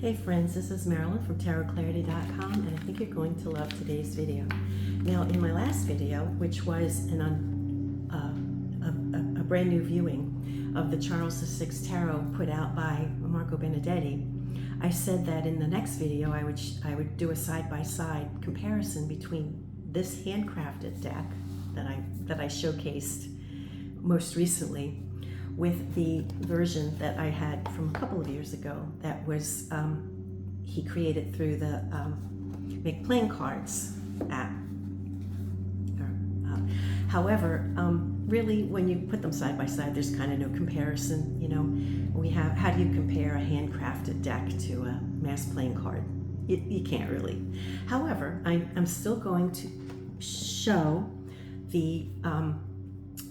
Hey friends, this is Marilyn from tarotclarity.com, and I think you're going to love today's video. Now, in my last video, which was a brand new viewing of the Charles VI Tarot put out by Marco Benedetti, I said that in the next video I would do a side-by-side comparison between this handcrafted deck that I showcased most recently with the version that I had from a couple of years ago that was he created through the Make Playing Cards app. However, really when you put them side by side, there's kind of no comparison. You know, how do you compare a handcrafted deck to a mass playing card? You can't really. However, I'm still going to show the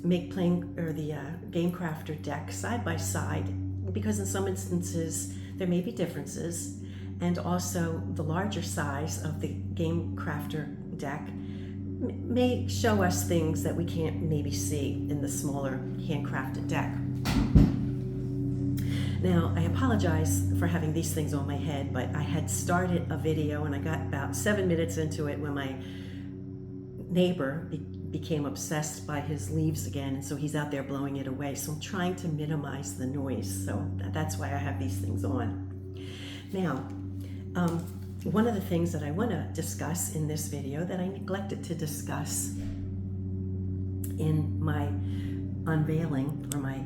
Make Playing or the Game Crafter deck side by side, because in some instances there may be differences, and also the larger size of the Game Crafter deck may show us things that we can't maybe see in the smaller handcrafted deck. Now, I apologize for having these things on my head, but I had started a video and I got about 7 minutes into it when my neighbor became obsessed by his leaves again, and so he's out there blowing it away. So I'm trying to minimize the noise, so that's why I have these things on. Now, one of the things that I want to discuss in this video that I neglected to discuss in my unveiling or my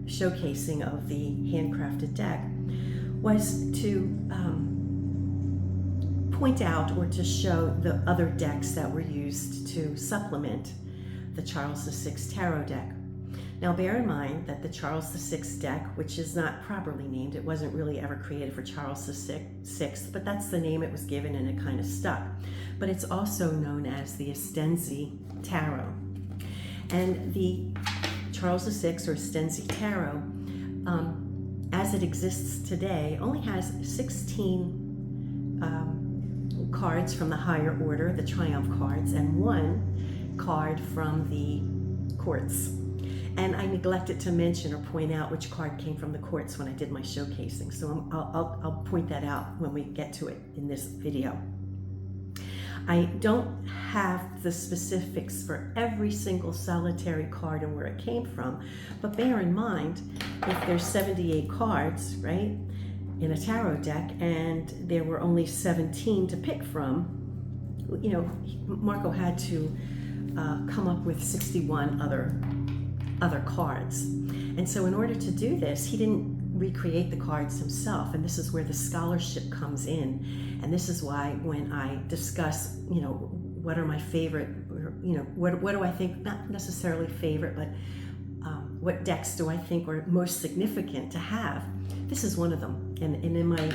showcasing of the handcrafted deck was to point out or to show the other decks that were used to supplement the Charles VI Tarot deck. Now, bear in mind that the Charles VI deck, which is not properly named, it wasn't really ever created for Charles VI, but that's the name it was given and it kind of stuck. But it's also known as the Estensi Tarot. And the Charles VI or Estensi Tarot, as it exists today, only has 16 cards from the higher order, the Triumph cards, and 1 card from the courts. And I neglected to mention or point out which card came from the courts when I did my showcasing. So I'll point that out when we get to it in this video. I don't have the specifics for every single solitary card and where it came from, but bear in mind, if there's 78 cards, right, in a tarot deck, and there were only 17 to pick from, you know, Marco had to come up with 61 other cards. And so in order to do this, he didn't recreate the cards himself, and this is where the scholarship comes in. And this is why when I discuss, you know, what are my favorite, you know, what do I think, not necessarily favorite, but what decks do I think are most significant to have, this is one of them. And in my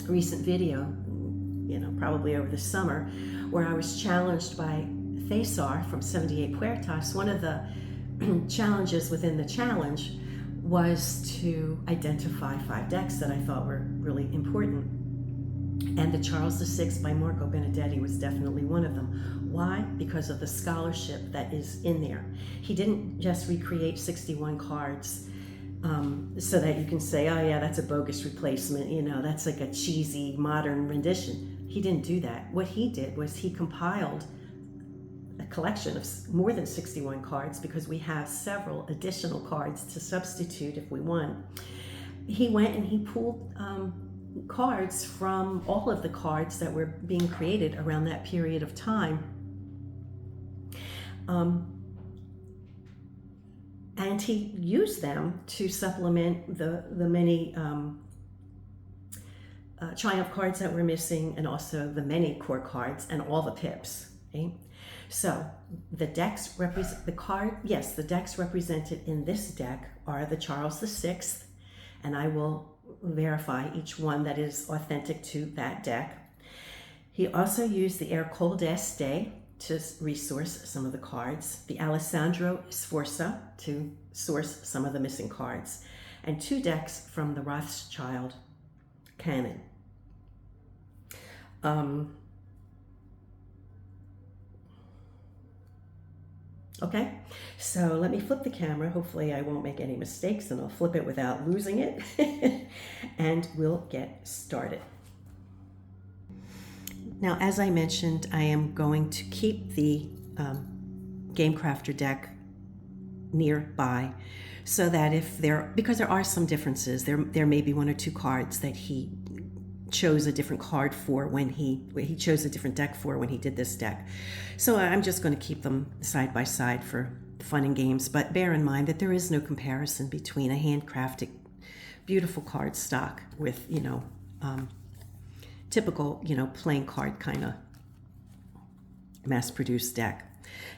recent video, you know, probably over the summer, where I was challenged by Thesar from 78 Puertas, one of the challenges within the challenge was to identify 5 decks that I thought were really important. And the Charles VI by Marco Benedetti was definitely one of them. Why? Because of the scholarship that is in there. He didn't just recreate 61 cards so that you can say, oh yeah, that's a bogus replacement, you know, that's like a cheesy modern rendition. He didn't do that. What he did was he compiled a collection of more than 61 cards, because we have several additional cards to substitute if we want. He went and he pulled cards from all of the cards that were being created around that period of time. And he used them to supplement the many Triumph cards that were missing, and also the many core cards and all the pips. Okay? So the decks the decks represented in this deck are the Charles VI, and I will verify each one that is authentic to that deck. He also used the Ercole D'Este to resource some of the cards, the Alessandro Sforza to source some of the missing cards, and 2 decks from the Rothschild canon. Okay, so let me flip the camera. Hopefully I won't make any mistakes, and I'll flip it without losing it. And we'll get started. Now, as I mentioned, I am going to keep the Game Crafter deck nearby, so that because there are some differences, there may be one or two cards that he chose a different card for when he chose a different deck for when he did this deck. So I'm just going to keep them side by side for fun and games, but bear in mind that there is no comparison between a handcrafted, beautiful card stock with, typical, playing card kind of mass-produced deck.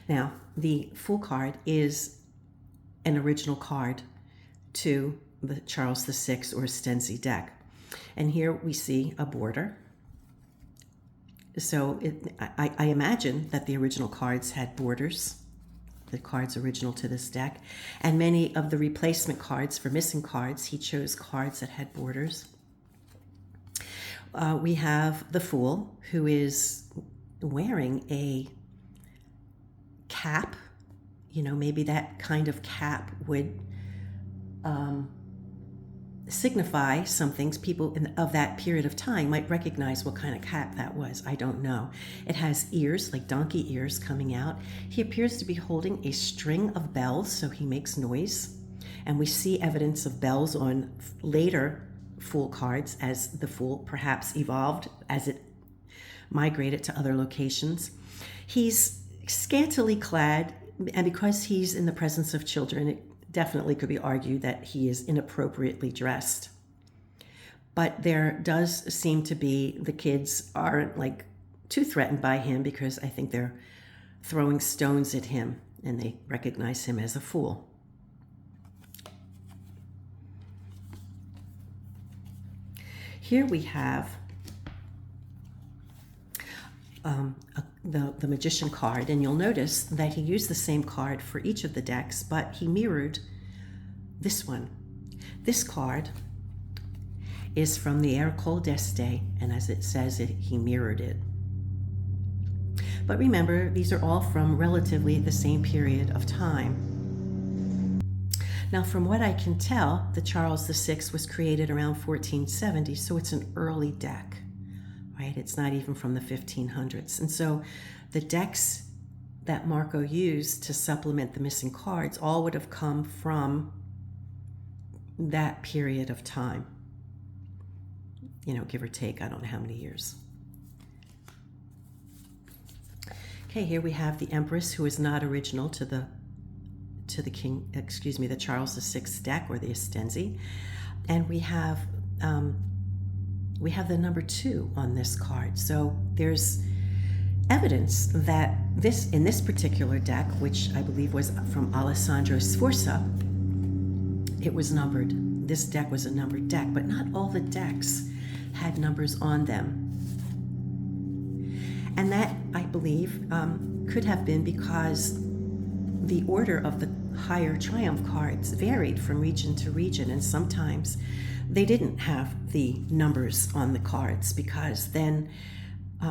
Now, the full card is an original card to the Charles VI or Stenzi deck. And here we see a border. So I imagine that the original cards had borders, the cards original to this deck. And many of the replacement cards for missing cards, he chose cards that had borders. We have the Fool, who is wearing a cap. Maybe that kind of cap would signify some things. People of that period of time might recognize what kind of cap that was. I don't know. It has ears, like donkey ears, coming out. He appears to be holding a string of bells, so he makes noise. And we see evidence of bells on later Fool cards as the Fool perhaps evolved as it migrated to other locations. He's scantily clad, and because he's in the presence of children, it definitely could be argued that he is inappropriately dressed. But there does seem to be, the kids aren't like too threatened by him, because I think they're throwing stones at him and they recognize him as a fool. Here we have the magician card, and you'll notice that he used the same card for each of the decks, but he mirrored this one. This card is from the Ercole D'Este, and as it says, he mirrored it. But remember, these are all from relatively the same period of time. Now, from what I can tell, the Charles VI was created around 1470, so it's an early deck. Right? It's not even from the 1500s. And so the decks that Marco used to supplement the missing cards all would have come from that period of time. Give or take, I don't know how many years. Okay, here we have the Empress, who is not original to the Charles VI deck, or the Stenzi. And we have the number 2 on this card. So there's evidence that in this particular deck, which I believe was from Alessandro Sforza, it was numbered. This deck was a numbered deck, but not all the decks had numbers on them. And that, I believe, could have been because the order of the higher triumph cards varied from region to region, and sometimes they didn't have the numbers on the cards, because then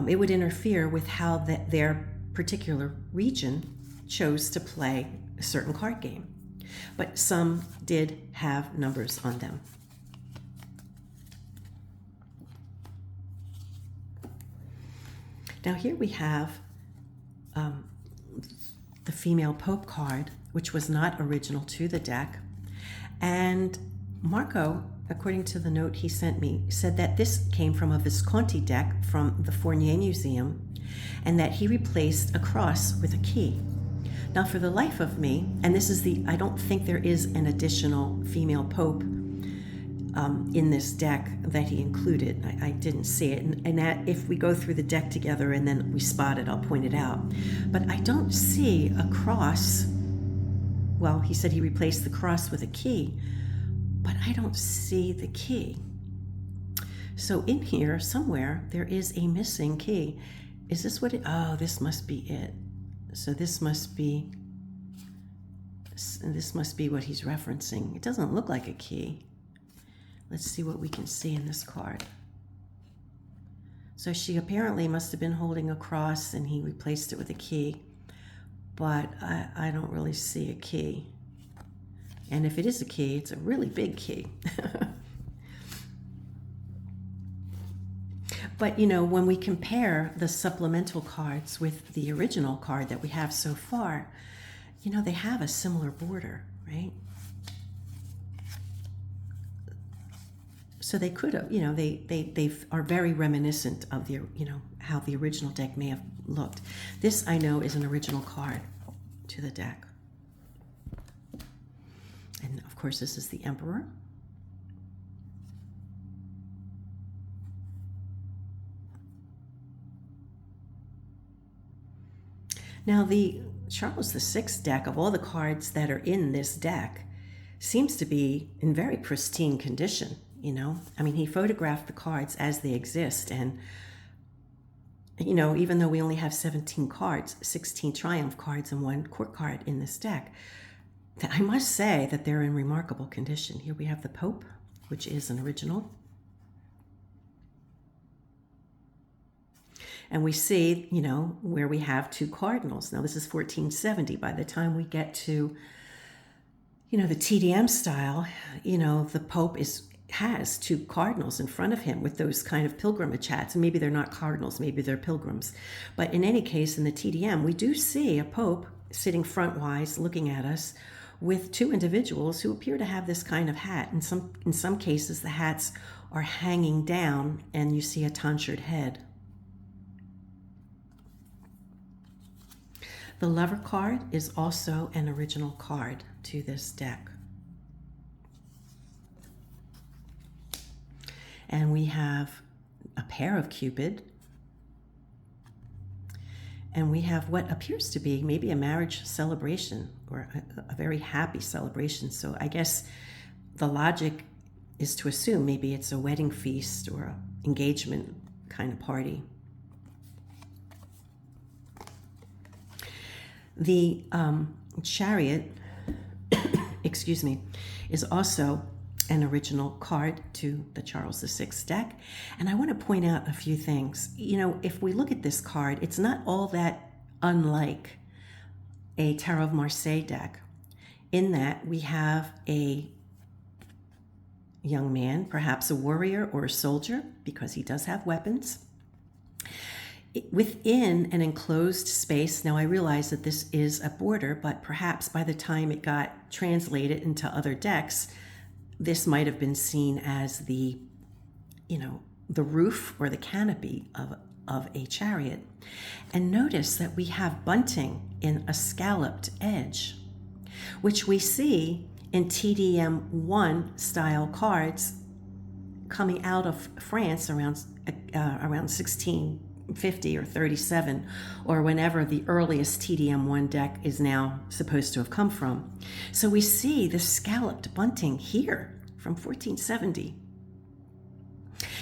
it would interfere with how their particular region chose to play a certain card game. But some did have numbers on them. Now here we have the female Pope card, which was not original to the deck. And Marco, according to the note he sent me, said that this came from a Visconti deck from the Fournier Museum, and that he replaced a cross with a key. Now, for the life of me, and this is I don't think there is an additional female Pope in this deck that he included. I didn't see it, and that if we go through the deck together and then we spot it, I'll point it out. But I don't see a cross. Well, he said he replaced the cross with a key, but I don't see the key. So in here somewhere there is a missing key. Is this what it? Oh, this must be it. So this must be what he's referencing. It doesn't look like a key. Let's see what we can see in this card. So she apparently must have been holding a cross and he replaced it with a key. but I don't really see a key. And if it is a key, it's a really big key. But, you know, when we compare the supplemental cards with the original card that we have so far, you know, they have a similar border, right? So they could have, you know, they are very reminiscent of the, you know, how the original deck may have looked. This, I know, is an original card to the deck. And of course, this is the Emperor. Now, the Charles VI deck, of all the cards that are in this deck, seems to be in very pristine condition, you know? I mean, he photographed the cards as they exist, and, you know, even though we only have 17 cards, 16 Triumph cards and 1 Court card in this deck, I must say that they're in remarkable condition. Here we have the Pope, which is an original. And we see, you know, where we have 2 cardinals. Now, this is 1470. By the time we get to, you know, the TDM style, you know, the Pope has 2 cardinals in front of him with those kind of pilgrimage hats. And maybe they're not cardinals, maybe they're pilgrims. But in any case, in the TDM, we do see a Pope sitting frontwise looking at us with 2 individuals who appear to have this kind of hat. In some cases, the hats are hanging down and you see a tonsured head. The Lover card is also an original card to this deck. And we have a pair of Cupid. And we have what appears to be maybe a marriage celebration or a very happy celebration. So I guess the logic is to assume maybe it's a wedding feast or an engagement kind of party. The Chariot, excuse me, is also an original card to the Charles VI deck. And I want to point out a few things. You know, if we look at this card, it's not all that unlike a Tarot of Marseille deck, in that we have a young man, perhaps a warrior or a soldier, because he does have weapons, within an enclosed space. Now, I realize that this is a border, but perhaps by the time it got translated into other decks, this might have been seen as the, you know, the roof or the canopy of a chariot. And notice that we have bunting in a scalloped edge, which we see in TDM1 style cards coming out of France around 1650 or 37, or whenever the earliest TDM1 deck is now supposed to have come from. So we see the scalloped bunting here from 1470.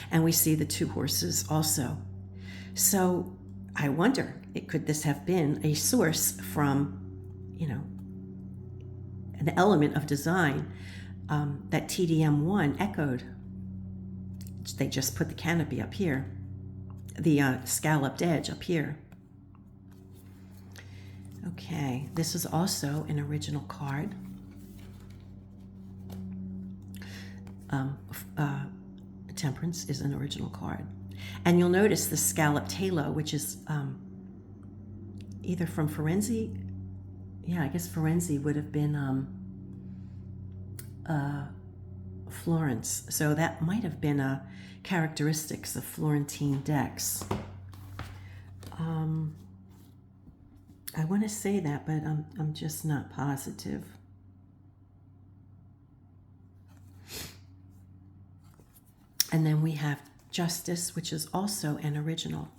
And we see the 2 horses also. So I wonder, could this have been a source from, you know, an element of design that TDM1 echoed? They just put the canopy up here, the scalloped edge up here. Okay, this is also an original card. Temperance is an original card. And you'll notice the scalloped halo, which is either from Firenze. Yeah, I guess Firenze would have been Florence. So that might have been characteristics of Florentine decks. I want to say that, but I'm just not positive. And then we have Justice, which is also an original.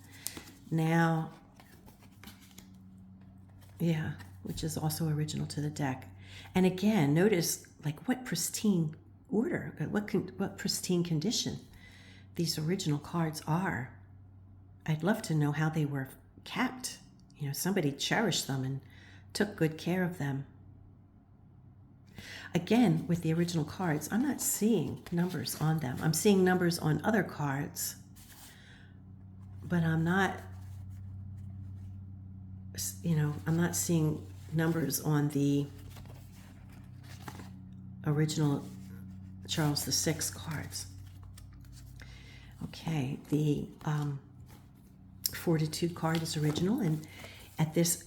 Now, yeah, which is also original to the deck. And again, notice like what pristine order, what pristine condition these original cards are. I'd love to know how they were kept. You know, somebody cherished them and took good care of them. Again, with the original cards, I'm not seeing numbers on them. I'm seeing numbers on other cards, but I'm not you know, I'm not seeing numbers on the original Charles VI cards. Okay, the Fortitude card is original, and at this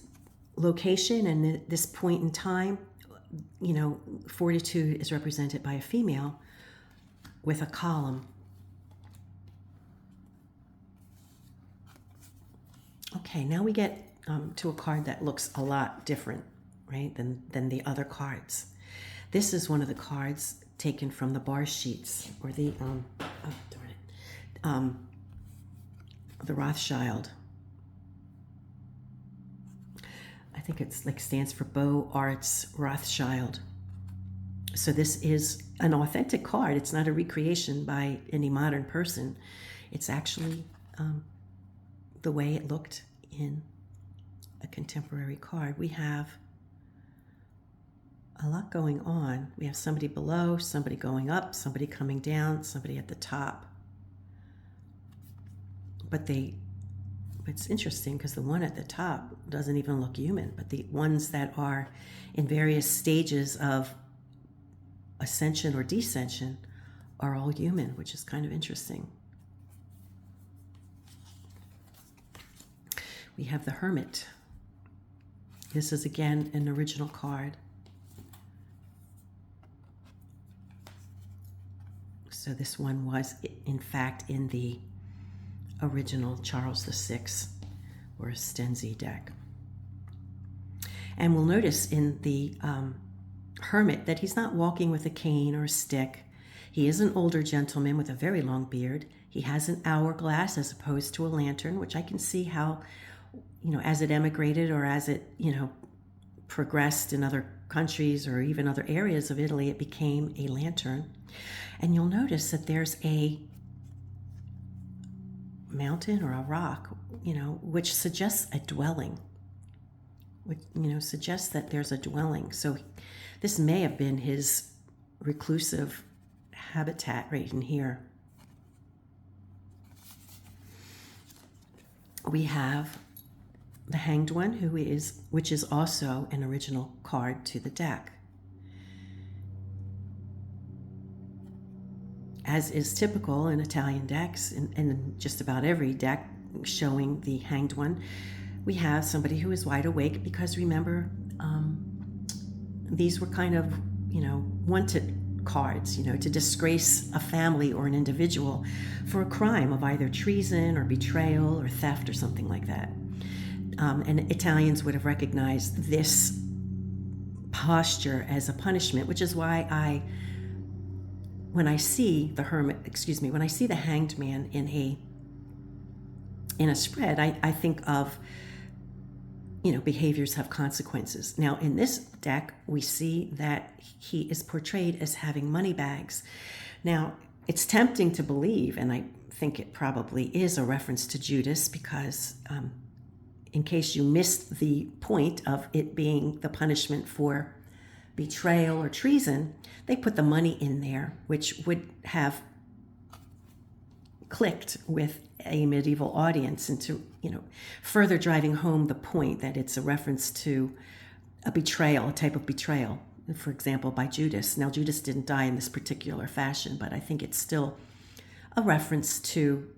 location and this point in time, you know, Fortitude is represented by a female with a column. Okay, now we get to a card that looks a lot different, right, than the other cards. This is one of the cards taken from the bar sheets, or the the Rothschild. I think it's like stands for Beaux Arts Rothschild. So this is an authentic card. It's not a recreation by any modern person. It's actually the way it looked in a contemporary card. We have a lot going on. We have somebody below, somebody going up, somebody coming down, somebody at the top. But it's interesting because the one at the top doesn't even look human, but the ones that are in various stages of ascension or descension are all human, which is kind of interesting. We have the Hermit. This is again an original card. So this one was, in fact, in the original Charles VI or Stenzi deck. And we'll notice in the Hermit that he's not walking with a cane or a stick. He is an older gentleman with a very long beard. He has an hourglass as opposed to a lantern, which I can see how, you know, as it emigrated or as it, you know, progressed in other countries or even other areas of Italy, it became a lantern. And you'll notice that there's a mountain or a rock, you know, which suggests a dwelling, which, you know, suggests that there's a dwelling. So this may have been his reclusive habitat right in here. We have the Hanged One, which is also an original card to the deck. As is typical in Italian decks, and just about every deck showing the Hanged One, we have somebody who is wide awake, because remember, these were kind of, you know, wanted cards, you know, to disgrace a family or an individual for a crime of either treason or betrayal or theft or something like that. And Italians would have recognized this posture as a punishment, which is why when I see the when I see the Hanged Man in a spread, I think of, you know, behaviors have consequences. Now, in this deck, we see that he is portrayed as having money bags. Now, it's tempting to believe, and I think it probably is a reference to Judas, because in case you missed the point of it being the punishment for betrayal or treason, they put the money in there, which would have clicked with a medieval audience into, you know, further driving home the point that it's a reference to a betrayal, a type of betrayal, for example, by Judas. Now, Judas didn't die in this particular fashion, but I think it's still a reference to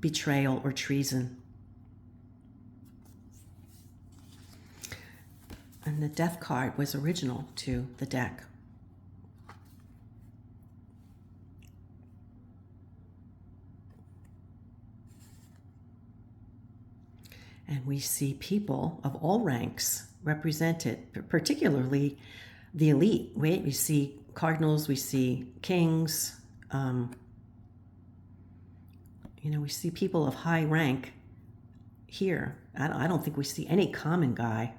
betrayal or treason. And the Death card was original to the deck. And we see people of all ranks represented, particularly the elite. We see cardinals, we see kings, you know, we see people of high rank here. I don't think we see any common guy.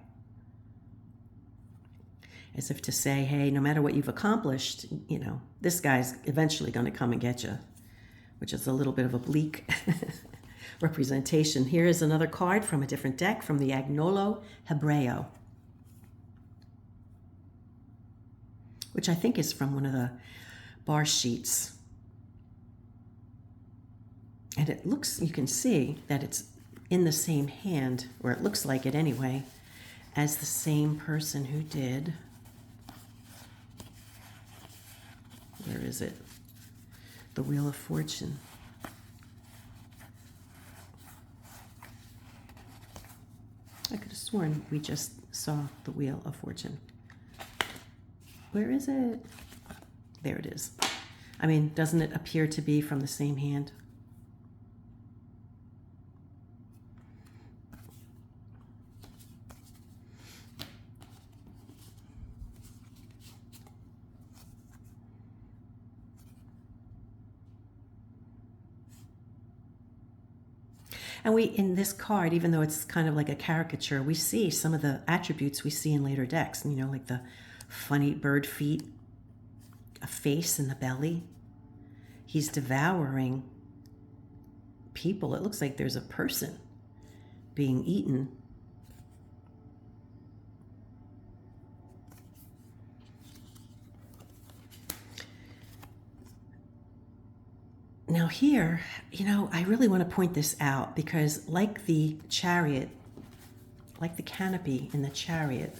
As if to say, hey, no matter what you've accomplished, you know, this guy's eventually going to come and get you, which is a little bit of a bleak representation. Here is another card from a different deck, from the Agnolo Hebreo, which I think is from one of the bar sheets. And it looks, you can see that it's in the same hand, or it looks like it anyway, as the same person who did, where is it? The Wheel of Fortune. I could have sworn we just saw the Wheel of Fortune. Where is it? There it is. I mean, doesn't it appear to be from the same hand? And we, in this card, even though it's kind of like a caricature, we see some of the attributes we see in later decks, you know, like the funny bird feet, a face in the belly. He's devouring people. It looks like there's a person being eaten. Now here, you know, I really want to point this out because like the chariot, like the canopy in the chariot,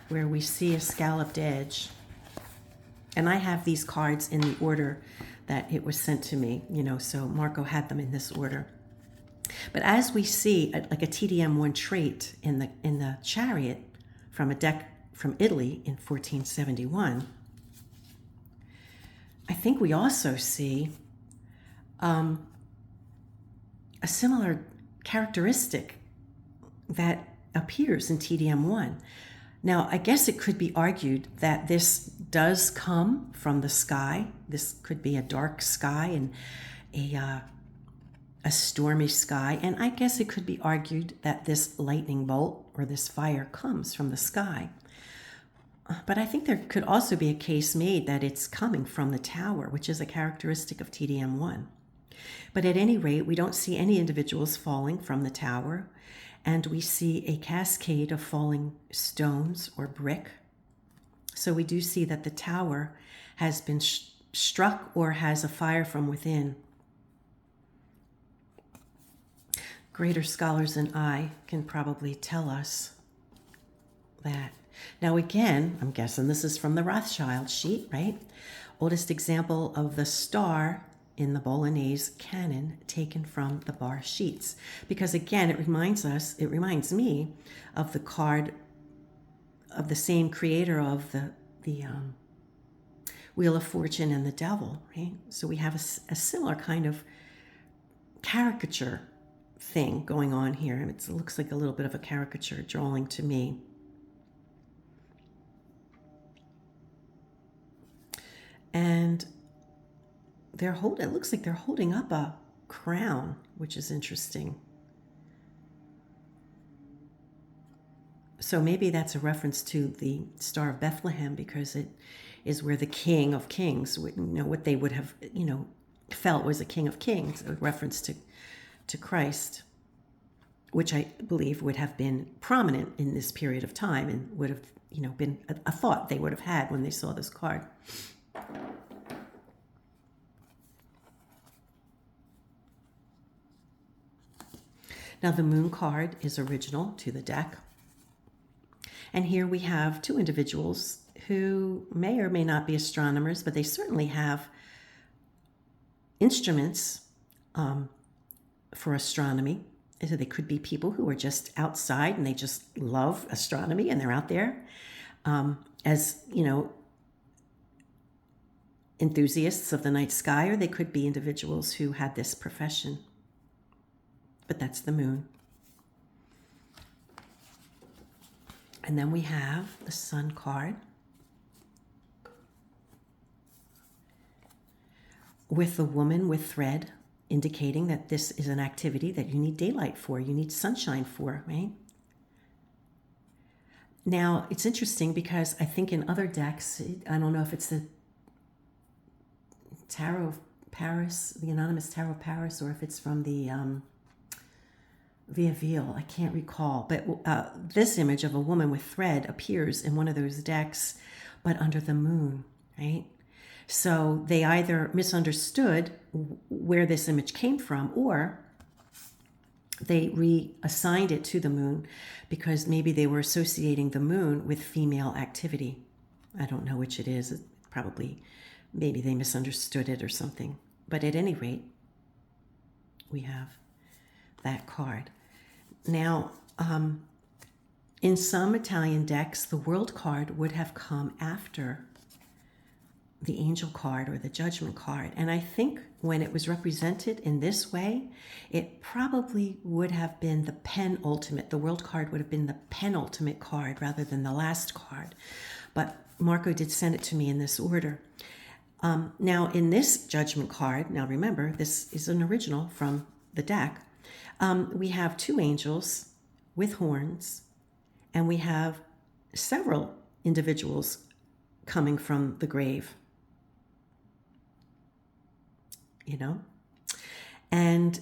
where we see a scalloped edge, and I have these cards in the order that it was sent to me, you know, so Marco had them in this order. But as we see like a TDM1 trait in the chariot from a deck from Italy in 1471, I think we also see a similar characteristic that appears in TDM1. Now, I guess it could be argued that this does come from the sky. This could be a dark sky and a stormy sky. And I guess it could be argued that this lightning bolt or this fire comes from the sky. But I think there could also be a case made that it's coming from the tower, which is a characteristic of TDM1. But at any rate, we don't see any individuals falling from the tower, and we see a cascade of falling stones or brick. So we do see that the tower has been struck or has a fire from within. Greater scholars than I can probably tell us that. Now again, I'm guessing this is from the Rothschild sheet, right? Oldest example of the star in the Bolognese canon taken from the bar sheets. Because again, it reminds me of the card of the same creator of the Wheel of Fortune and the Devil, right? So we have a similar kind of caricature thing going on here. It looks like a little bit of a caricature drawing to me. And it looks like they're holding up a crown, which is interesting. So maybe that's a reference to the Star of Bethlehem, because it is where the King of Kings, you know, what they would have, you know, felt was a King of Kings, a reference to Christ, which I believe would have been prominent in this period of time and would have, you know, been a thought they would have had when they saw this card. Now the moon card is original to the deck. And here we have two individuals who may or may not be astronomers, but they certainly have instruments for astronomy. So they could be people who are just outside and they just love astronomy and they're out there as, you know, enthusiasts of the night sky, or they could be individuals who had this profession. But that's the moon. And then we have the sun card with the woman with thread, indicating that this is an activity that you need daylight for, you need sunshine for, right? Now, it's interesting because I think in other decks, I don't know if it's the Tarot of Paris, the Anonymous Tarot of Paris, or if it's from the Via Veil, I can't recall, but this image of a woman with thread appears in one of those decks, but under the moon, right? So they either misunderstood where this image came from, or they reassigned it to the moon because maybe they were associating the moon with female activity. I don't know which it is. It probably, maybe they misunderstood it or something. But at any rate, we have that card. Now, in some Italian decks, the World card would have come after the Angel card or the Judgment card. And I think when it was represented in this way, it probably would have been the penultimate. The World card would have been the penultimate card rather than the last card. But Marco did send it to me in this order. Now, in this Judgment card, now remember, this is an original from the deck. We have two angels with horns, and we have several individuals coming from the grave. You know? And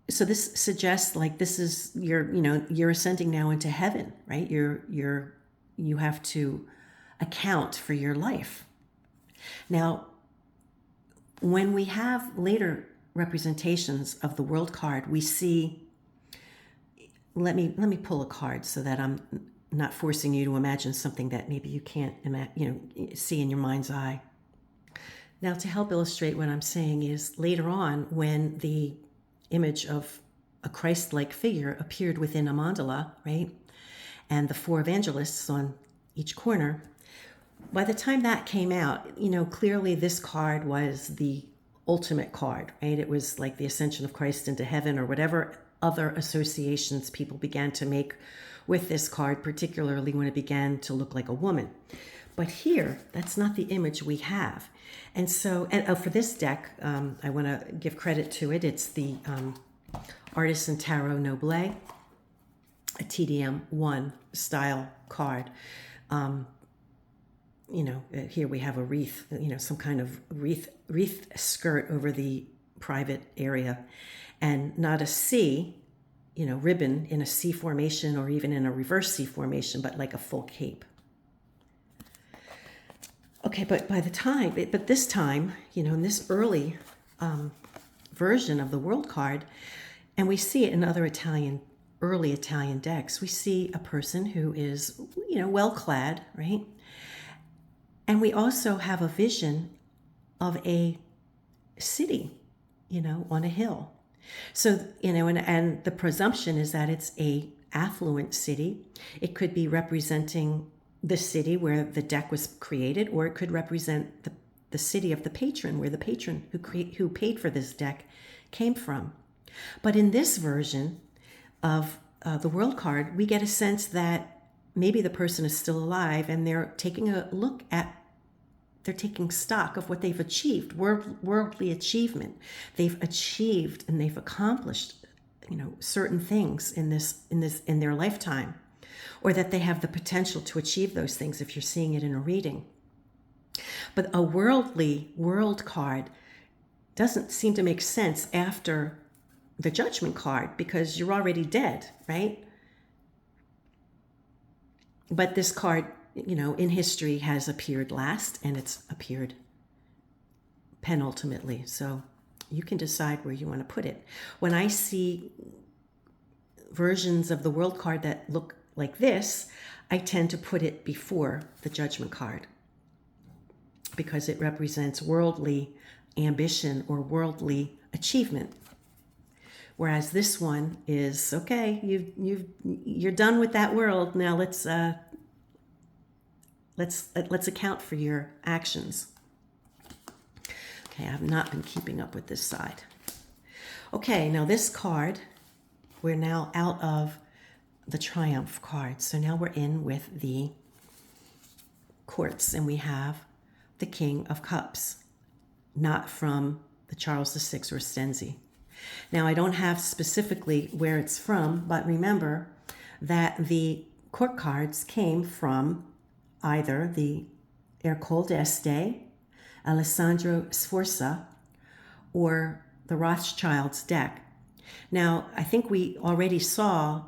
so this suggests like this is you're ascending now into heaven, right? You have to account for your life. Now, when we have later representations of the World card, we see, let me pull a card so that I'm not forcing you to imagine something that maybe you can't see in your mind's eye. Now, to help illustrate what I'm saying is later on when the image of a Christ-like figure appeared within a mandala, right? And the four evangelists on each corner, by the time that came out, clearly this card was the ultimate card, right? It was like the ascension of Christ into heaven or whatever other associations people began to make with this card, particularly when it began to look like a woman. But here, that's not the image we have. And so, for this deck, I want to give credit to it. It's the Artisan Tarot Noble, a TDM1 style card. Here we have a wreath, some kind of wreath skirt over the private area, and not a C, ribbon in a C formation or even in a reverse C formation, but like a full cape. Okay, but this time, in this early version of the World card, and we see it in other early Italian decks, we see a person who is, well clad, right? And we also have a vision of a city, on a hill. So, and the presumption is that it's a affluent city. It could be representing the city where the deck was created, or it could represent the city of the patron, where the patron who paid for this deck came from. But in this version of the World card, we get a sense that maybe the person is still alive and they're taking stock of what they've achieved, worldly achievement. They've achieved and they've accomplished, certain things in their lifetime, or that they have the potential to achieve those things if you're seeing it in a reading. But a worldly World card doesn't seem to make sense after the Judgment card because you're already dead, right? But this card, in history has appeared last, and it's appeared penultimately. So you can decide where you want to put it. When I see versions of the World card that look like this, I tend to put it before the Judgment card because it represents worldly ambition or worldly achievement. Whereas this one is, okay, you're done with that world. Now let's account for your actions. Okay, I've not been keeping up with this side. Okay, now this card, we're now out of the Triumph card. So now we're in with the courts, and we have the King of Cups, not from the Charles VI or Stenzi. Now, I don't have specifically where it's from, but remember that the court cards came from either the Ercole D'Este, Alessandro Sforza, or the Rothschild's deck. Now, I think we already saw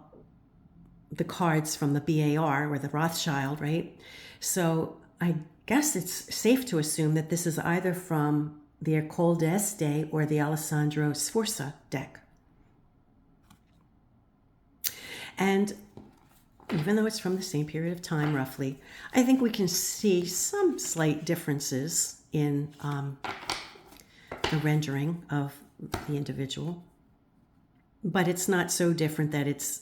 the cards from the BAR or the Rothschild, right? So I guess it's safe to assume that this is either from the Ercole D'Este or the Alessandro Sforza deck. And even though it's from the same period of time, roughly, I think we can see some slight differences in the rendering of the individual. But it's not so different that it's,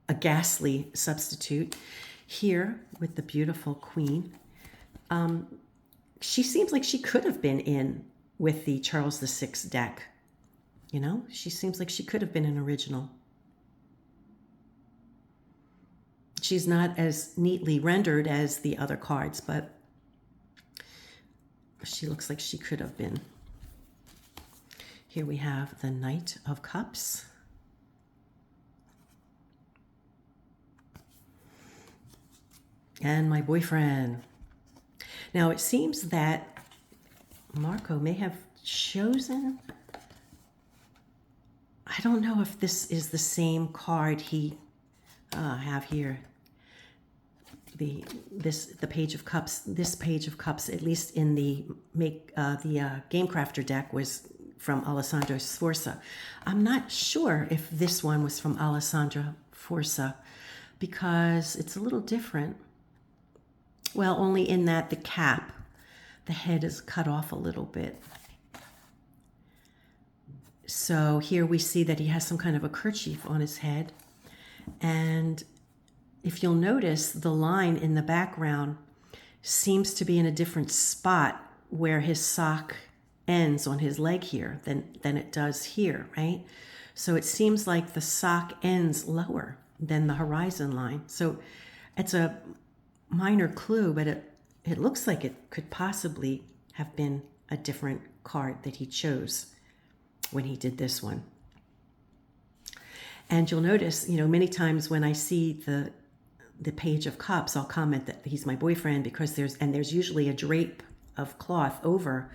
a ghastly substitute. Here, with the beautiful queen, she seems like she could have been in with the Charles VI deck. She seems like she could have been an original. She's not as neatly rendered as the other cards, but she looks like she could have been. Here we have the Knight of Cups. And my boyfriend. Now it seems that Marco may have chosen, I don't know if this is the same card he have here. The Page of Cups. This Page of Cups, at least in the Game Crafter deck, was from Alessandro Sforza. I'm not sure if this one was from Alessandro Sforza because it's a little different. Well, only in that the head is cut off a little bit. So here we see that he has some kind of a kerchief on his head. And if you'll notice, the line in the background seems to be in a different spot where his sock ends on his leg here than it does here, right? So it seems like the sock ends lower than the horizon line. So it's a minor clue, but it looks like it could possibly have been a different card that he chose when he did this one. And you'll notice, many times when I see the Page of Cups, I'll comment that he's my boyfriend because there's usually a drape of cloth over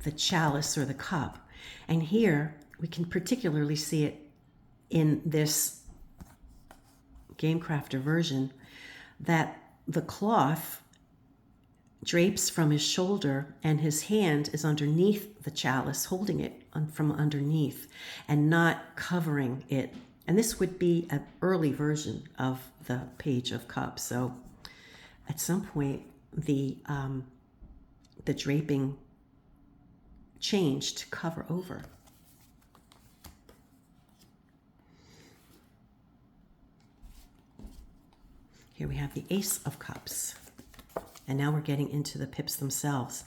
the chalice or the cup. And here we can particularly see it in this Game Crafter version that the cloth drapes from his shoulder and his hand is underneath the chalice, holding it from underneath and not covering it. And this would be an early version of the Page of Cups. So at some point, the draping changed to cover over. Here we have the Ace of Cups. And now we're getting into the pips themselves.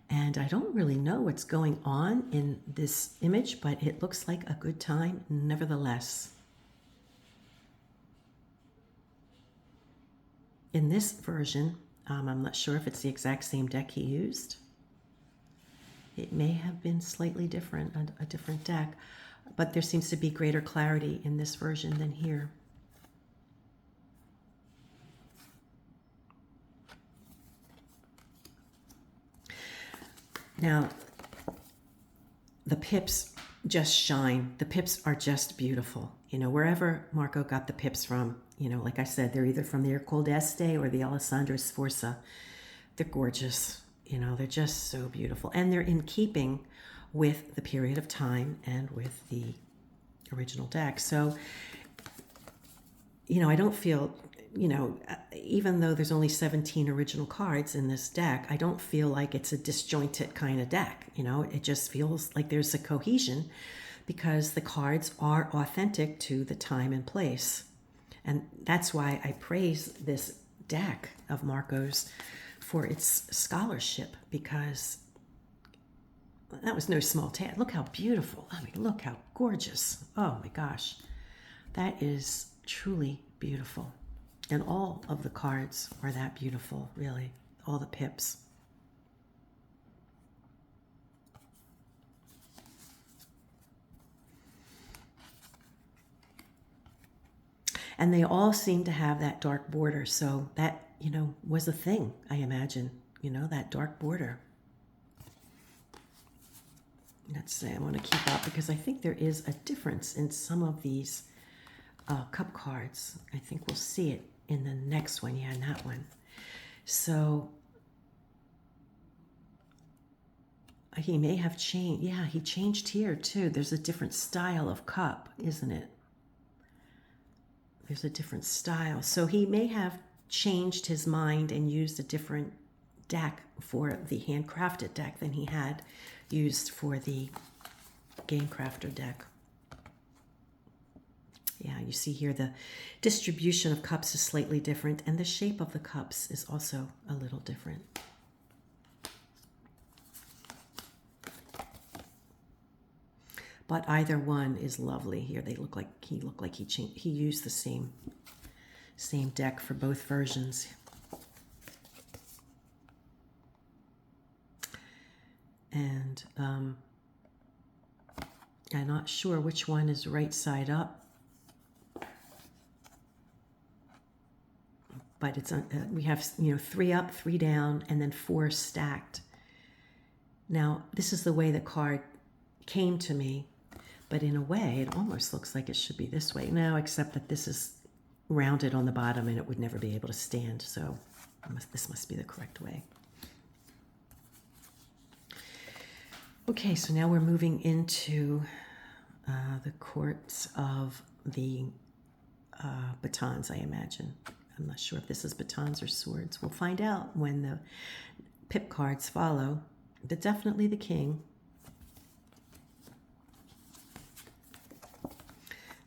And I don't really know what's going on in this image, but it looks like a good time nevertheless. In this version, I'm not sure if it's the exact same deck he used. It may have been slightly different, a different deck, but there seems to be greater clarity in this version than here. Now, the pips just shine. The pips are just beautiful. Wherever Marco got the pips from, like I said, they're either from the Ercole D'Este or the Alessandro Sforza. They're gorgeous. They're just so beautiful. And they're in keeping with the period of time and with the original deck. So, I don't feel, even though there's only 17 original cards in this deck, I don't feel like it's a disjointed kind of deck. It just feels like there's a cohesion because the cards are authentic to the time and place. And that's why I praise this deck of Marco's for its scholarship, because that was no small task. Look how beautiful. Look how gorgeous. Oh my gosh. That is truly beautiful. And all of the cards are that beautiful, really. All the pips. And they all seem to have that dark border. So that, was a thing, I imagine, that dark border. Let's say I want to keep up because I think there is a difference in some of these cup cards. I think we'll see it in the next one. Yeah, in that one. So he may have changed. Yeah, he changed here too. There's a different style of cup, isn't it? there's a different style. So he may have changed his mind and used a different deck for the handcrafted deck than he had used for the game crafter deck. Yeah, you see here the distribution of cups is slightly different, and the shape of the cups is also a little different. But either one is lovely here. They look like he used the same deck for both versions. And I'm not sure which one is right side up, but it's we have 3 up, 3 down, and then 4 stacked. Now this is the way the card came to me, but in a way it almost looks like it should be this way now, except that this is rounded on the bottom and it would never be able to stand. So this must be the correct way. Okay, so now we're moving into the courts of the batons, I imagine. I'm not sure if this is batons or swords. We'll find out when the pip cards follow, but definitely the king.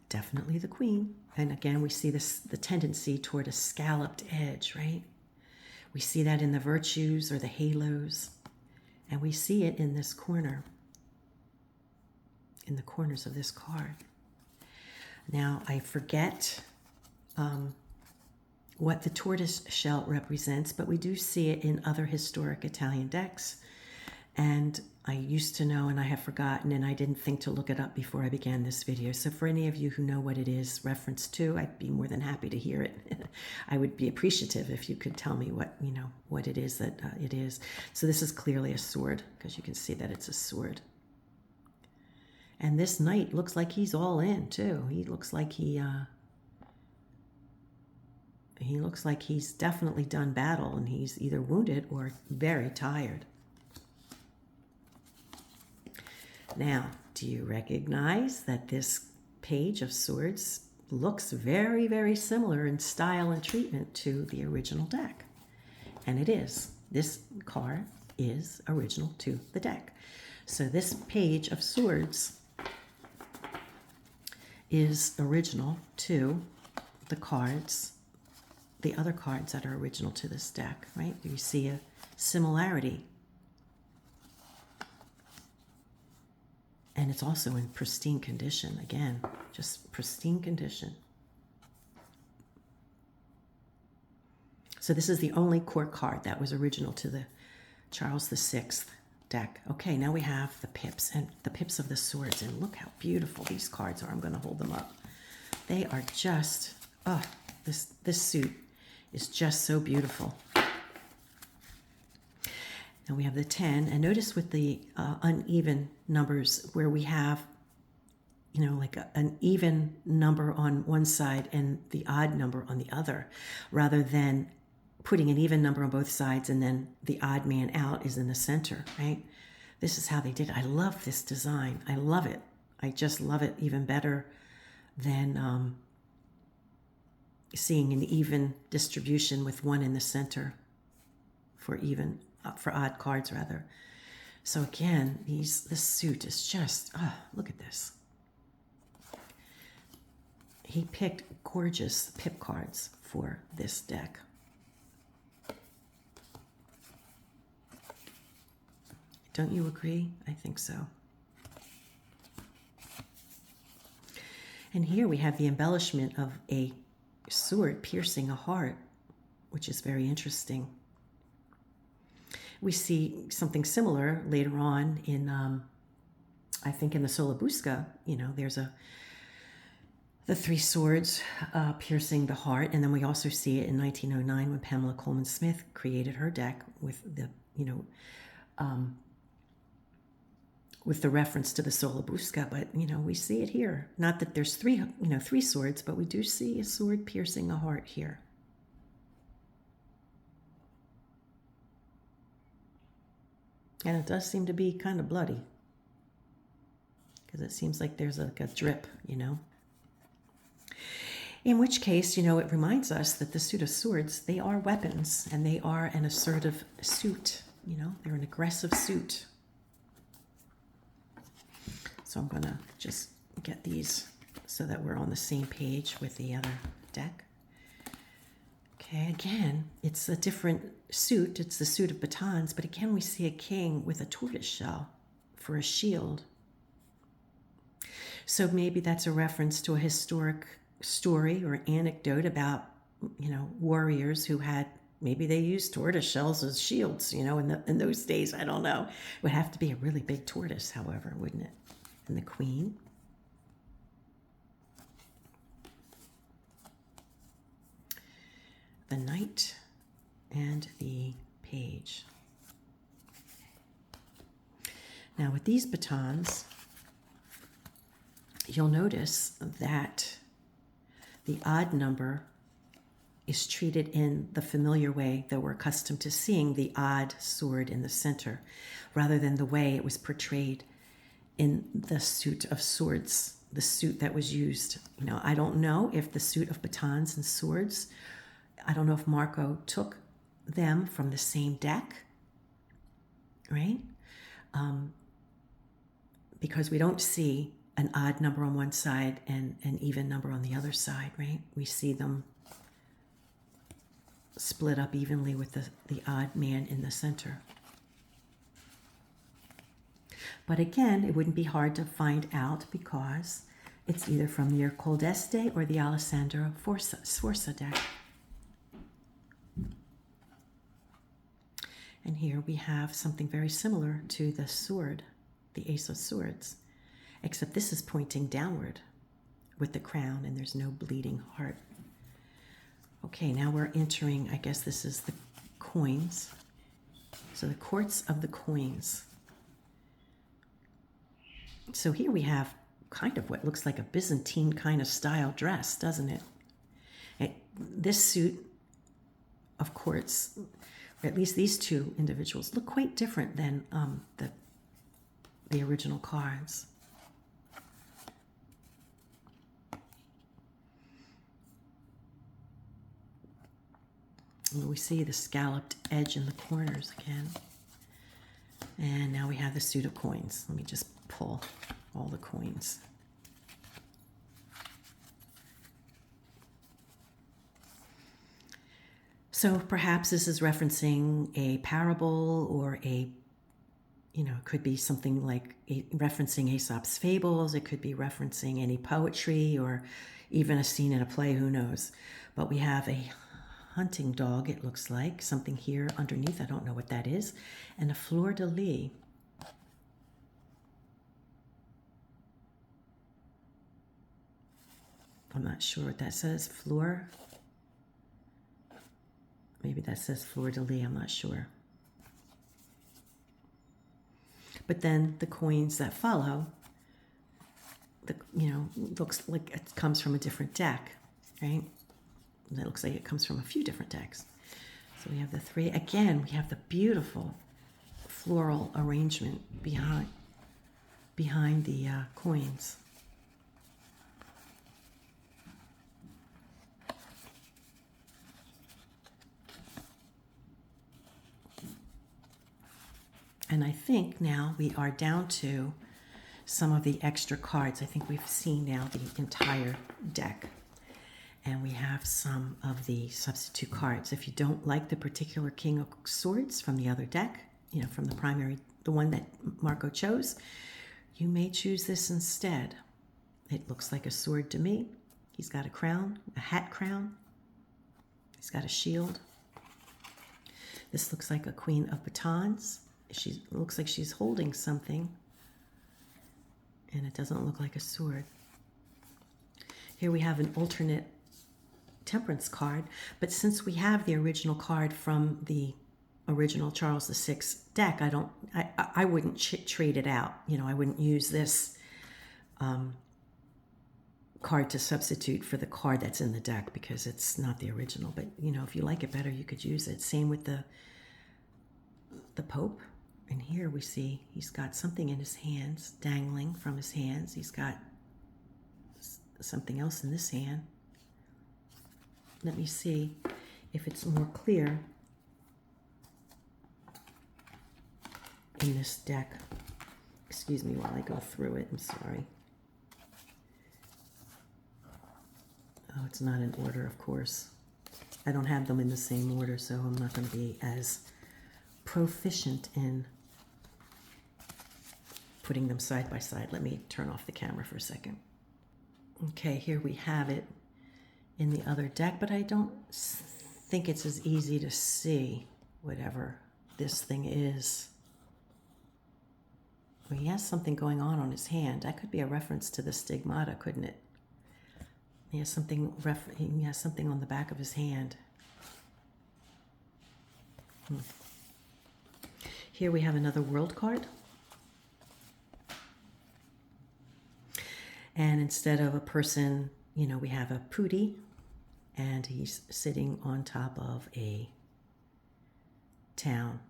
Definitely the queen. And again, we see the tendency toward a scalloped edge, right? We see that in the virtues or the halos. And we see it in this corner, in the corners of this card. Now, I forget what the tortoise shell represents, but we do see it in other historic Italian decks. And I used to know, and I have forgotten, and I didn't think to look it up before I began this video. So for any of you who know what it is referenced to, I'd be more than happy to hear it. I would be appreciative if you could tell me what it is that it is. So this is clearly a sword, because you can see that it's a sword. And this knight looks like he's all in too. He looks like he looks like he's definitely done battle, and he's either wounded or very tired. Now, do you recognize that this page of swords looks very, very similar in style and treatment to the original deck? And it is. This card is original to the deck. So this page of swords is original to the cards, the other cards that are original to this deck, right? You see a similarity. And it's also in pristine condition. Again, just pristine condition. So this is the only court card that was original to the Charles VI deck. Okay, now we have the pips, and the pips of the swords. And look how beautiful these cards are. I'm going to hold them up. They are just, oh, this suit is just so beautiful. Now we have the 10, and notice with the uneven numbers where we have, like an even number on one side and the odd number on the other, rather than putting an even number on both sides and then the odd man out is in the center, right? This is how they did it. I love this design. I love it. I just love it even better than seeing an even distribution with one in the center for odd cards rather. So again, this suit is just, look at this. He picked gorgeous pip cards for this deck. Don't you agree? I think so. And here we have the embellishment of a sword piercing a heart, which is very interesting. We see something similar later on in, I think in the Solabusca, there's the 3 swords piercing the heart. And then we also see it in 1909 when Pamela Coleman Smith created her deck with the, with the reference to the Solabusca. But, we see it here. Not that there's 3 swords, but we do see a sword piercing a heart here. And it does seem to be kind of bloody, because it seems like there's like a drip, In which case, you know, it reminds us that the suit of swords, they are weapons, and they are an assertive suit. You know, they're an aggressive suit. So I'm going to just get these so that we're on the same page with the other deck. Okay, again, it's a different suit. It's the suit of batons, but again, we see a king with a tortoise shell for a shield. So maybe that's a reference to a historic story or anecdote about, you know, warriors who had, maybe they used tortoise shells as shields, you know, in those days. I don't know. It would have to be a really big tortoise, however, wouldn't it? And the queen. The knight and the page. Now with these batons, you'll notice that the odd number is treated in the familiar way that we're accustomed to seeing the odd sword in the center, rather than the way it was portrayed in the suit of swords, the suit that was used. You know, I don't know if the suit of batons and swords, I don't know if Marco took them from the same deck, right? Because we don't see an odd number on one side and an even number on the other side, right? We see them split up evenly with the odd man in the center. But again, it wouldn't be hard to find out because it's either from the Ercole D'Este or the Alessandro Sforza deck. And here we have something very similar to the sword, the Ace of Swords, except this is pointing downward with the crown and there's no bleeding heart. Okay, now we're entering, I guess this is the coins. So the courts of the coins. So here we have kind of what looks like a Byzantine kind of style dress, doesn't it? This suit of courts, or at least these two individuals, look quite different than the original cards. And we see the scalloped edge in the corners again. And now we have the suit of coins. Let me just pull all the coins. So perhaps this is referencing a parable or a, you know, it could be something like referencing Aesop's fables. It could be referencing any poetry or even a scene in a play, who knows. But we have a hunting dog, it looks like, something here underneath, I don't know what that is, and a fleur-de-lis. I'm not sure what that says, fleur. Maybe that says fleur-de-lis, I'm not sure. But then the coins that follow, looks like it comes from a different deck, right? It looks like it comes from a few different decks. So we have the three. Again, we have the beautiful floral arrangement behind the coins. And I think now we are down to some of the extra cards. I think we've seen now the entire deck. And we have some of the substitute cards. If you don't like the particular King of Swords from the other deck, you know, from the primary, the one that Marco chose, you may choose this instead. It looks like a sword to me. He's got a crown, a hat crown. He's got a shield. This looks like a Queen of Batons. She looks like she's holding something, and it doesn't look like a sword. Here we have an alternate Temperance card, but since we have the original card from the original Charles VI deck, I wouldn't trade it out. You know, I wouldn't use this card to substitute for the card that's in the deck because it's not the original. But you know, if you like it better, you could use it. Same with the Pope. And here we see he's got something in his hands, dangling from his hands. He's got something else in this hand. let me see if it's more clear in this deck. Excuse me while I go through it, I'm sorry. Oh, it's not in order, of course. I don't have them in the same order, so I'm not going to be as proficient in putting them side by side. Let me turn off the camera for a second. Okay, here we have it in the other deck, but I don't think it's as easy to see whatever this thing is. Well, he has something going on his hand. That could be a reference to the stigmata, couldn't it? He has something on the back of his hand. Here we have another world card. And instead of a person, you know, we have a putti, and he's sitting on top of a town,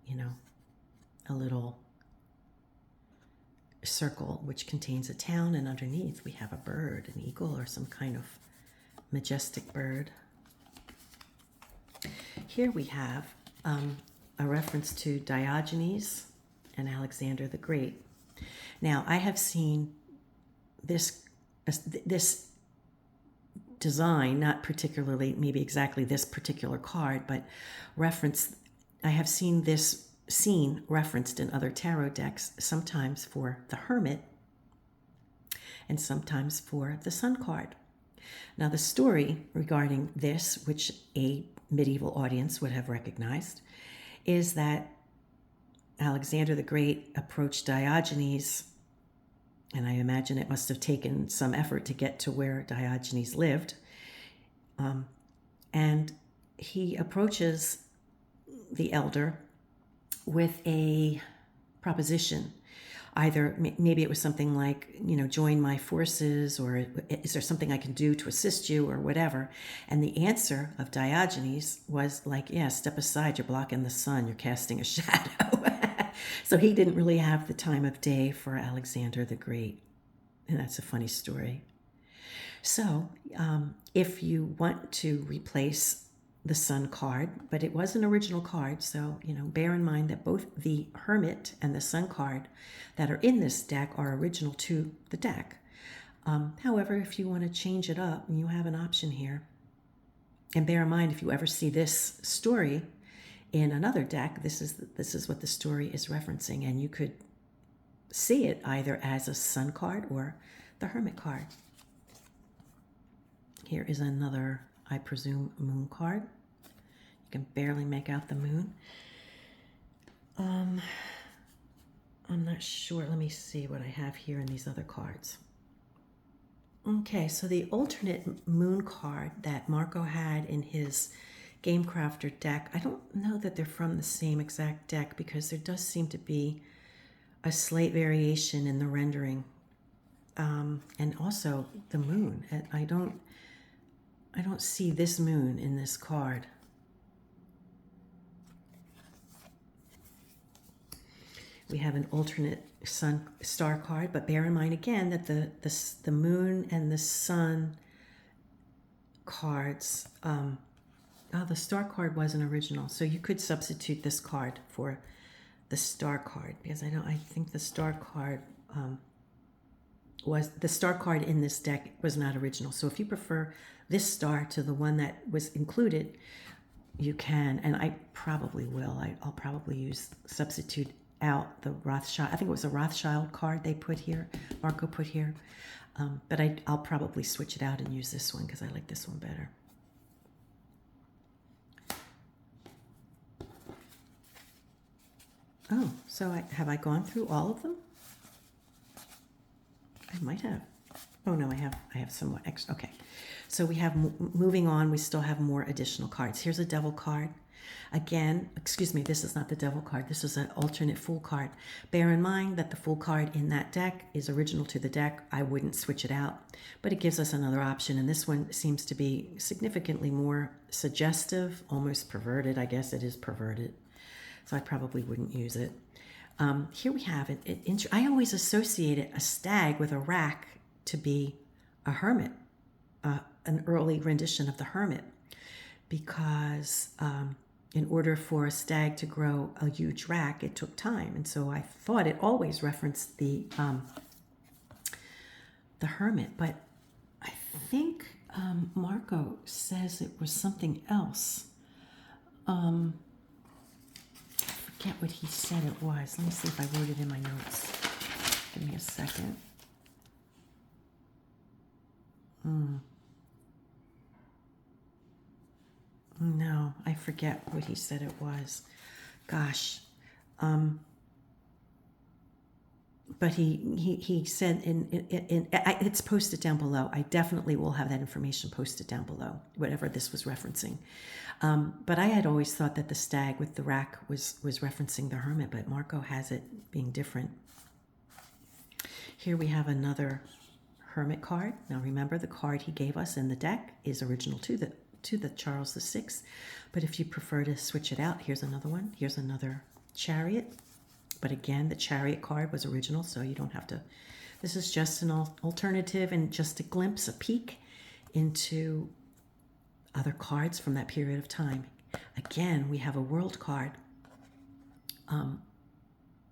you know, a little circle which contains a town, and underneath we have a bird, an eagle or some kind of majestic bird. Here we have a reference to Diogenes and Alexander the Great. Now, I have seen this design, not particularly maybe exactly this particular card, but I have seen this scene referenced in other tarot decks, sometimes for the Hermit and sometimes for the Sun card. Now, the story regarding this, which a medieval audience would have recognized, is that Alexander the Great approached Diogenes, and I imagine it must have taken some effort to get to where Diogenes lived, and he approaches the elder with a proposition. Either maybe it was something like, you know, join my forces, or is there something I can do to assist you, or whatever. And the answer of Diogenes was like, yeah, step aside, you're blocking the sun, you're casting a shadow. So he didn't really have the time of day for Alexander the Great. And that's a funny story. So if you want to replace the Sun card, but it was an original card, so, you know, bear in mind that both the Hermit and the Sun card that are in this deck are original to the deck. However, if you want to change it up, you have an option here. And bear in mind, if you ever see this story in another deck, this is what the story is referencing, and you could see it either as a Sun card or the Hermit card. Here is another, I presume, moon card. You can barely make out the moon. I'm not sure. Let me see what I have here in these other cards. Okay, so the alternate moon card that Marco had in his Game Crafter deck, I don't know that they're from the same exact deck, because there does seem to be a slight variation in the rendering. And also the moon. I don't see this moon in this card. We have an alternate star card, but bear in mind again that the moon and the sun cards, the star card wasn't original, so you could substitute this card for the star card, because I think the star card in this deck was not original. So if you prefer this star to the one that was included, you can, and I probably will. I'll probably substitute out the Rothschild. I think it was a Rothschild card they put here, Marco put here, but I'll probably switch it out and use this one because I like this one better. Oh, so have I gone through all of them? I might have. Oh no, I have some more extra. Okay, so we have, moving on, we still have more additional cards. Here's a devil card. Again, excuse me, this is not the devil card. This is an alternate fool card. Bear in mind that the fool card in that deck is original to the deck. I wouldn't switch it out, but it gives us another option. And this one seems to be significantly more suggestive, almost perverted. I guess it is perverted. So I probably wouldn't use it. Here we have it. I always associated a stag with a rack to be a hermit, an early rendition of the Hermit, because in order for a stag to grow a huge rack, it took time. And so I thought it always referenced the Hermit, but I think Marco says it was something else. I forget what he said it was. Let me see if I wrote it in my notes. Give me a second. No, I forget what he said it was. Gosh. But he said it's posted down below. I definitely will have that information posted down below, whatever this was referencing. But I had always thought that the stag with the rack was referencing the Hermit, but Marco has it being different. Here we have another Hermit card. Now remember, the card he gave us in the deck is original to the Charles VI. But if you prefer to switch it out, here's another one. Here's another Chariot. But again, the Chariot card was original, so you don't have to. This is just an alternative and just a glimpse, a peek into other cards from that period of time. Again, we have a world card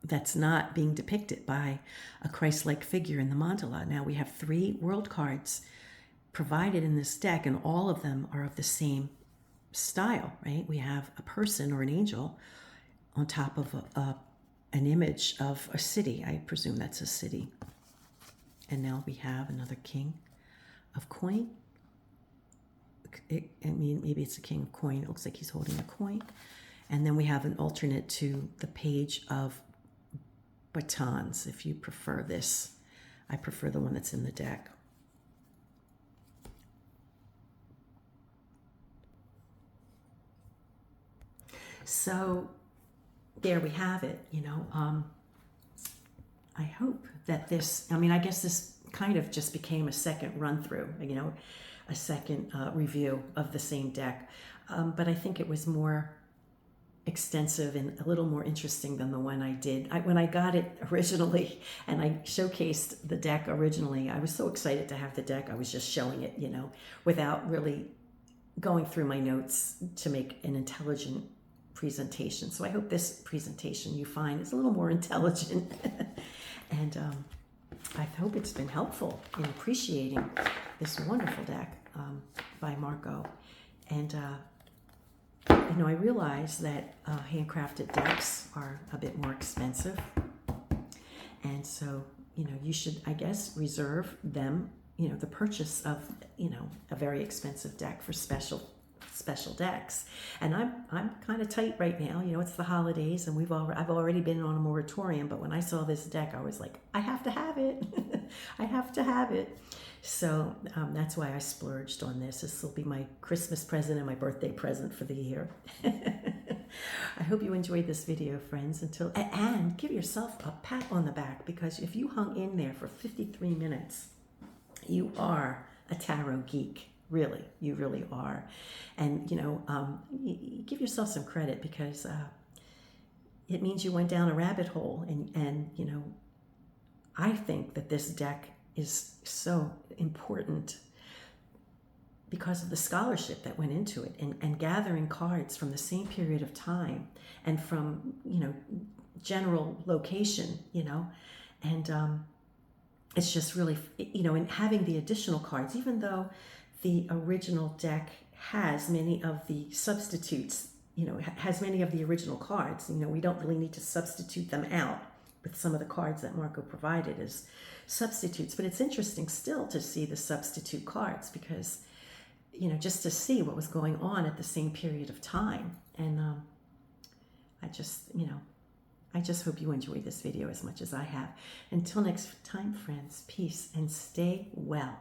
that's not being depicted by a Christ-like figure in the mandala. Now we have 3 world cards provided in this deck, and all of them are of the same style, right? We have a person or an angel on top of an image of a city. I presume that's a city. And now we have another king of coin. Maybe it's a king of coin. It looks like he's holding a coin. And then we have an alternate to the page of batons, if you prefer this. I prefer the one that's in the deck. So there we have it, I hope that this, I guess this kind of just became a second run through, a second review of the same deck. But I think it was more extensive and a little more interesting than the one I did. When I got it originally and I showcased the deck originally, I was so excited to have the deck. I was just showing it, without really going through my notes to make an intelligent presentation. So I hope this presentation you find is a little more intelligent. And I hope it's been helpful in appreciating this wonderful deck by Marco. And I realize that handcrafted decks are a bit more expensive. And so, you should, I guess, reserve them, the purchase of, a very expensive deck for special decks. And I'm kind of tight right now. It's the holidays, and I've already been on a moratorium. But when I saw this deck, I was like, I have to have it. I have to have it. So that's why I splurged on this. This will be my Christmas present and my birthday present for the year. I hope you enjoyed this video, friends. And give yourself a pat on the back, because if you hung in there for 53 minutes, you are a tarot geek. Really, you really are. And, give yourself some credit, because it means you went down a rabbit hole. And I think that this deck is so important because of the scholarship that went into it, and gathering cards from the same period of time and from, general location, and it's just really, and having the additional cards, even though the original deck has many of the substitutes, has many of the original cards. We don't really need to substitute them out with some of the cards that Marco provided as substitutes. But it's interesting still to see the substitute cards, because, just to see what was going on at the same period of time. And I just hope you enjoyed this video as much as I have. Until next time, friends, peace, and stay well.